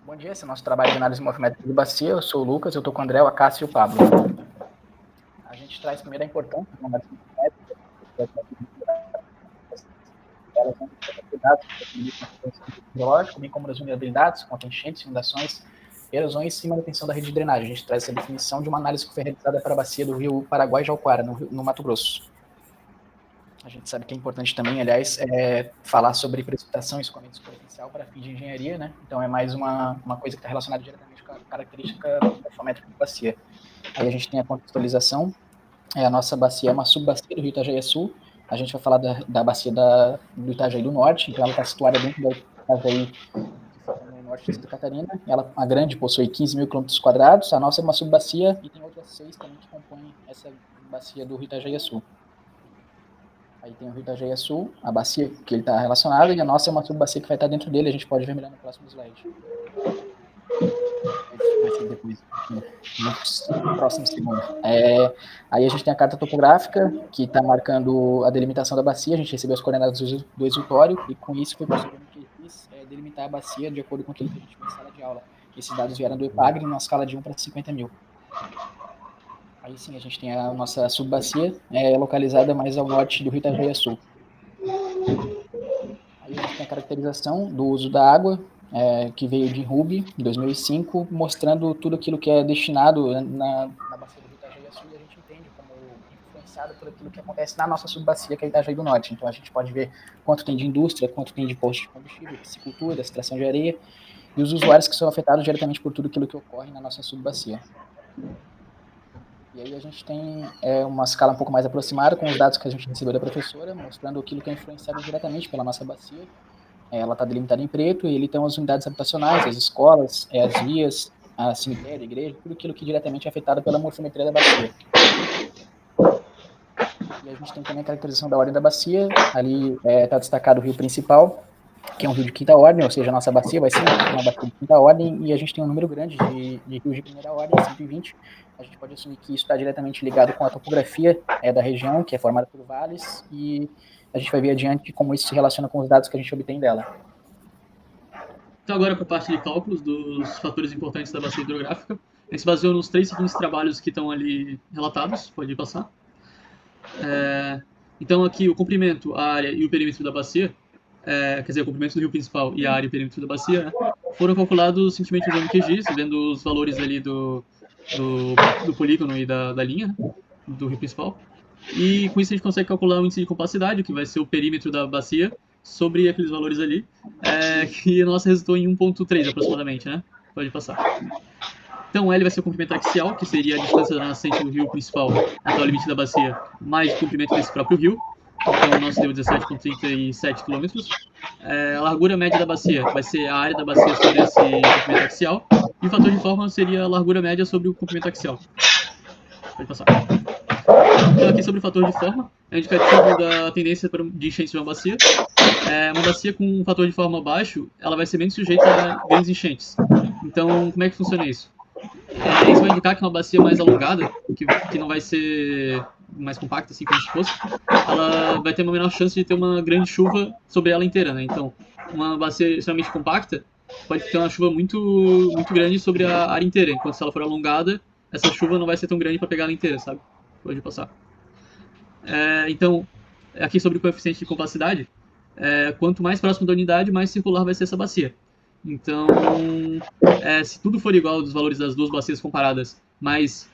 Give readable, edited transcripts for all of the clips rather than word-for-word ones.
Bom dia, esse é o nosso trabalho de análise morfométrica de bacia. Eu sou o Lucas, eu estou com o André, o Acácio e o Pablo. A gente traz primeiro a importância da análise morfométrica, elas vão ter cuidados hidrológico, bem como das vulnerabilidades, quanto a enchentes, inundações, erosões e manutenção da rede de drenagem. A gente traz essa definição de uma análise que foi realizada para a bacia do rio Paraguai-Jauquara, no Mato Grosso. A gente sabe que é importante também, aliás, falar sobre precipitação e escoamento superficial para fins de engenharia, né? Então é mais uma coisa que está relacionada diretamente com a característica morfométrica da bacia. Aí a gente tem a contextualização. A nossa bacia é uma subbacia do rio Itajaí-Sul. A gente vai falar da bacia do Itajaí do Norte, então ela está situada dentro do Itajaí, no norte de Santa Catarina. Ela, a grande, possui 15 mil quilômetros quadrados. A nossa é uma subbacia e tem outras 6 também que compõem essa bacia do rio Itajaí-Sul. Aí tem o rio Itajaí-Sul, a bacia que ele está relacionado, e a nossa é uma subbacia que vai estar dentro dele. A gente pode ver melhor no próximo slide. Vai ser depois, no próximo segundo. Aí a gente tem a carta topográfica, que está marcando a delimitação da bacia. A gente recebeu as coordenadas do exutório, e com isso foi possível que ele quis delimitar a bacia de acordo com aquilo que a gente viu em sala de aula. Esses dados vieram do EPAGRE, numa escala de 1 para 50 mil. Aí sim, a gente tem a nossa subbacia, localizada mais ao norte do rio Itajaí-Sul. Aí a gente tem a caracterização do uso da água, que veio de Ruby, em 2005, mostrando tudo aquilo que é destinado na bacia do rio Itajaí-Sul, e a gente entende como influenciado por aquilo que acontece na nossa subbacia, que é Itajaí do Norte. Então a gente pode ver quanto tem de indústria, quanto tem de posto de combustível, piscicultura, extração de areia, e os usuários que são afetados diretamente por tudo aquilo que ocorre na nossa subbacia. E aí a gente tem uma escala um pouco mais aproximada com os dados que a gente recebeu da professora, mostrando aquilo que é influenciado diretamente pela nossa bacia. Ela está delimitada em preto, e ali estão as unidades habitacionais, as escolas, as vias, a cemitério, a igreja, tudo aquilo que diretamente é afetado pela morfometria da bacia. E a gente tem também a caracterização da ordem da bacia. Ali está destacado o rio principal, que é um rio de quinta ordem, ou seja, a nossa bacia vai ser uma bacia de quinta ordem, e a gente tem um número grande de rios de primeira ordem, 120. A gente pode assumir que isso está diretamente ligado com a topografia da região, que é formada por vales, e a gente vai ver adiante como isso se relaciona com os dados que a gente obtém dela. Então agora para a parte de cálculos dos fatores importantes da bacia hidrográfica. A gente se baseou nos 3 seguintes trabalhos que estão ali relatados, pode passar. Então aqui o comprimento, a área e o perímetro da bacia, quer dizer, o comprimento do rio principal e a área e o perímetro da bacia, né, foram calculados simplesmente usando o QGIS, vendo os valores ali do polígono e da linha, né, do rio principal. E com isso a gente consegue calcular o índice de compacidade, que vai ser o perímetro da bacia, sobre aqueles valores ali, que a nossa resultou em 1.3 aproximadamente, né? Pode passar. Então L vai ser o comprimento axial, que seria a distância da nascente do rio principal até o limite da bacia, mais o comprimento desse próprio rio. Então o nosso deu 17,37 km. A largura média da bacia vai ser a área da bacia sobre esse comprimento axial. E o fator de forma seria a largura média sobre o comprimento axial. Pode passar. Então aqui sobre o fator de forma, é indicativo da tendência de enchente de uma bacia. Uma bacia com um fator de forma baixo, ela vai ser menos sujeita a grandes enchentes. Então, como é que funciona isso? Isso vai indicar que uma bacia mais alongada, que não vai ser mais compacta, assim como se fosse, ela vai ter uma menor chance de ter uma grande chuva sobre ela inteira, né? Então, uma bacia extremamente compacta pode ter uma chuva muito, muito grande sobre a área inteira, enquanto se ela for alongada, essa chuva não vai ser tão grande para pegar ela inteira, sabe? Pode passar. Então, aqui sobre o coeficiente de compacidade, quanto mais próximo da unidade, mais circular vai ser essa bacia. Então, se tudo for igual dos valores das duas bacias comparadas, mas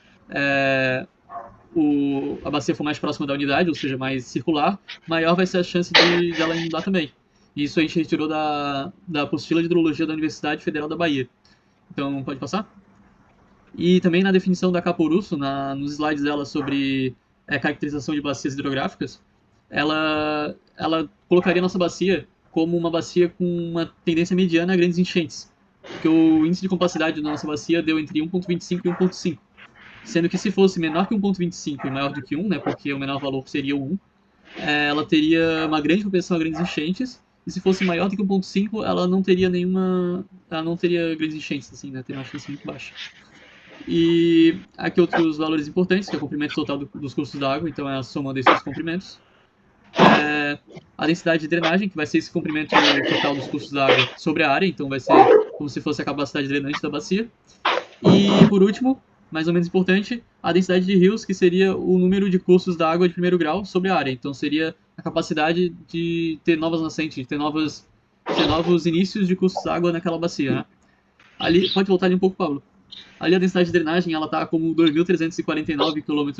a bacia for mais próxima da unidade, ou seja, mais circular, maior vai ser a chance de ela inundar também. Isso a gente retirou da apostila de hidrologia da Universidade Federal da Bahia. Então, pode passar? E também na definição da Caporusso, nos slides dela sobre caracterização de bacias hidrográficas, ela colocaria a nossa bacia como uma bacia com uma tendência mediana a grandes enchentes. Porque o índice de compacidade da nossa bacia deu entre 1.25 e 1.5. Sendo que se fosse menor que 1.25 e maior do que 1, né, porque o menor valor seria o 1, ela teria uma grande propensão a grandes enchentes. E se fosse maior do que 1.5, ela não teria grandes enchentes, assim, né, teria uma chance muito baixa. E aqui outros valores importantes, que é o comprimento total dos cursos d'água, então é a soma desses comprimentos. A densidade de drenagem, que vai ser esse comprimento total dos cursos d'água sobre a área, então vai ser como se fosse a capacidade drenante da bacia. E, por último, mais ou menos importante, a densidade de rios, que seria o número de cursos da água de primeiro grau sobre a área. Então, seria a capacidade de ter novas nascentes, de ter novos inícios de cursos d'água naquela bacia, né? Ali, pode voltar ali um pouco, Pablo. Ali a densidade de drenagem, ela tá como 2.349 km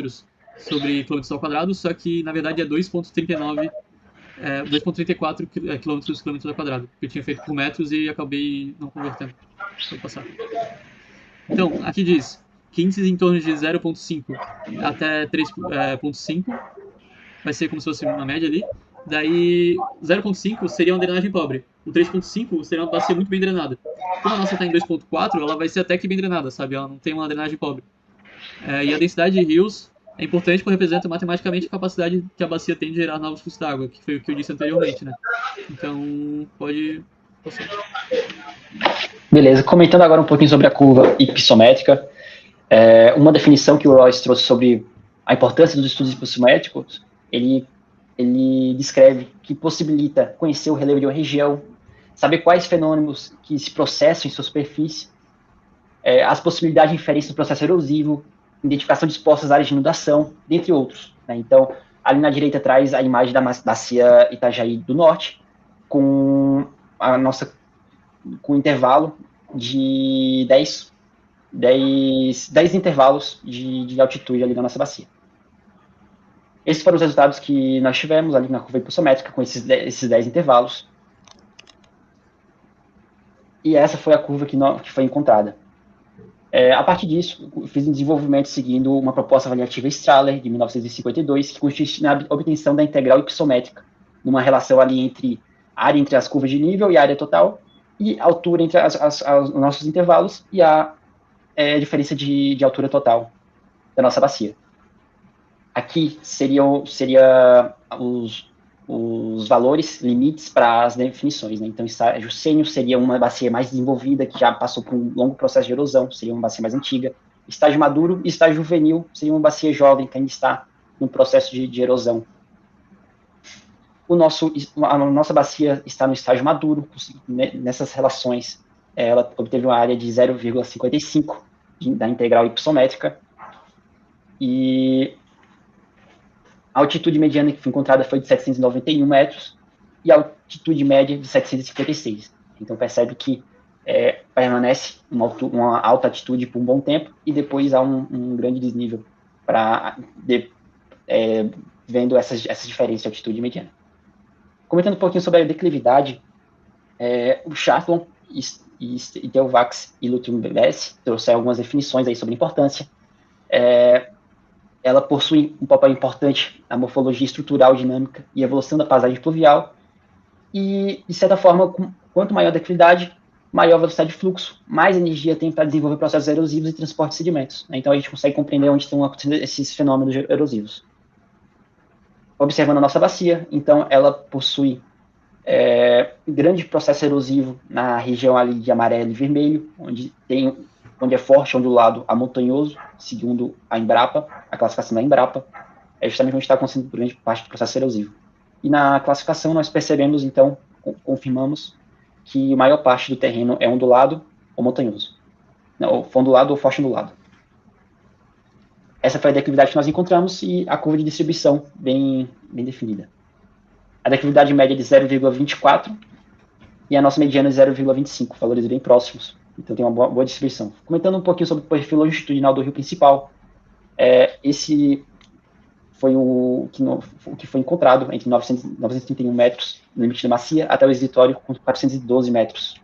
sobre quilômetros ao quadrado, só que, na verdade, é 2.34 km ao quadrado, que eu tinha feito por metros e acabei não convertendo. Vou passar. Então, aqui diz que índices em torno de 0.5 até 3.5, vai ser como se fosse uma média ali. Daí, 0.5 seria uma drenagem pobre. O 3.5 seria uma bacia muito bem drenada. Como a nossa está em 2.4, ela vai ser até que bem drenada, sabe? Ela não tem uma drenagem pobre. E a densidade de rios é importante porque representa matematicamente a capacidade que a bacia tem de gerar novos fluxos d'água, que foi o que eu disse anteriormente, né? Então, pode passar. Beleza, comentando agora um pouquinho sobre a curva hipissométrica, uma definição que o Royce trouxe sobre a importância dos estudos hipissométricos, ele descreve que possibilita conhecer o relevo de uma região, saber quais fenômenos que se processam em sua superfície, as possibilidades de inferência do processo erosivo, identificação de expostas áreas de inundação, dentre outros, né? Então, ali na direita traz a imagem da bacia Itajaí do Norte, com com intervalo de 10 intervalos de altitude ali na nossa bacia. Esses foram os resultados que nós tivemos ali na curva hipossométrica, com esses 10 intervalos. E essa foi a curva que foi encontrada. A partir disso, eu fiz um desenvolvimento seguindo uma proposta avaliativa Strahler, de 1952, que consiste na obtenção da integral hipissométrica, numa relação ali entre área entre as curvas de nível e a área total, e altura entre os nossos intervalos e a diferença de altura total da nossa bacia. Aqui seria os valores, limites para as definições, né? Então, estágio sênior seria uma bacia mais desenvolvida, que já passou por um longo processo de erosão, seria uma bacia mais antiga. Estágio maduro e estágio juvenil seria uma bacia jovem, que ainda está no processo de erosão. A nossa bacia está no estágio maduro, nessas relações, ela obteve uma área de 0,55 da integral hipissométrica, e a altitude mediana que foi encontrada foi de 791 metros, e a altitude média de 756. Então, percebe que permanece uma alta altitude por um bom tempo, e depois há um grande desnível, vendo essas diferenças de altitude mediana. Comentando um pouquinho sobre a declividade, o Charton, Itelvax e Lutrum BBS trouxeram algumas definições aí sobre importância. Ela possui um papel importante na morfologia estrutural, dinâmica e evolução da paisagem pluvial, e, de certa forma, quanto maior a declividade, maior a velocidade de fluxo, mais energia tem para desenvolver processos erosivos e transporte de sedimentos, né? Então, a gente consegue compreender onde estão acontecendo esses fenômenos erosivos. Observando a nossa bacia, então, ela possui grande processo erosivo na região ali de amarelo e vermelho, onde é forte, onde o lado é montanhoso, segundo a Embrapa, a classificação da Embrapa, é justamente onde está acontecendo grande parte do processo erosivo. E na classificação nós percebemos, então, confirmamos que a maior parte do terreno é ondulado ou montanhoso. Não, ondulado ou forte ondulado. Essa foi a declividade que nós encontramos e a curva de distribuição bem definida. A declividade média é de 0,24 e a nossa mediana é 0,25, valores bem próximos. Então tem uma boa distribuição. Comentando um pouquinho sobre o perfil longitudinal do rio principal, esse foi o que foi encontrado entre 931 metros no limite da bacia até o exibitório com 412 metros.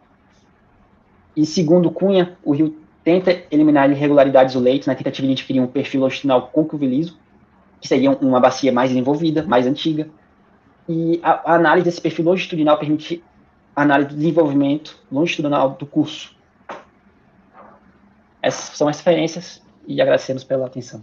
E segundo Cunha, o rio tenta eliminar irregularidades do leito na tentativa de adquirir um perfil longitudinal côncavo e liso, que seria uma bacia mais desenvolvida, mais antiga. E a análise desse perfil longitudinal permite a análise do desenvolvimento longitudinal do curso. Essas são as referências e agradecemos pela atenção.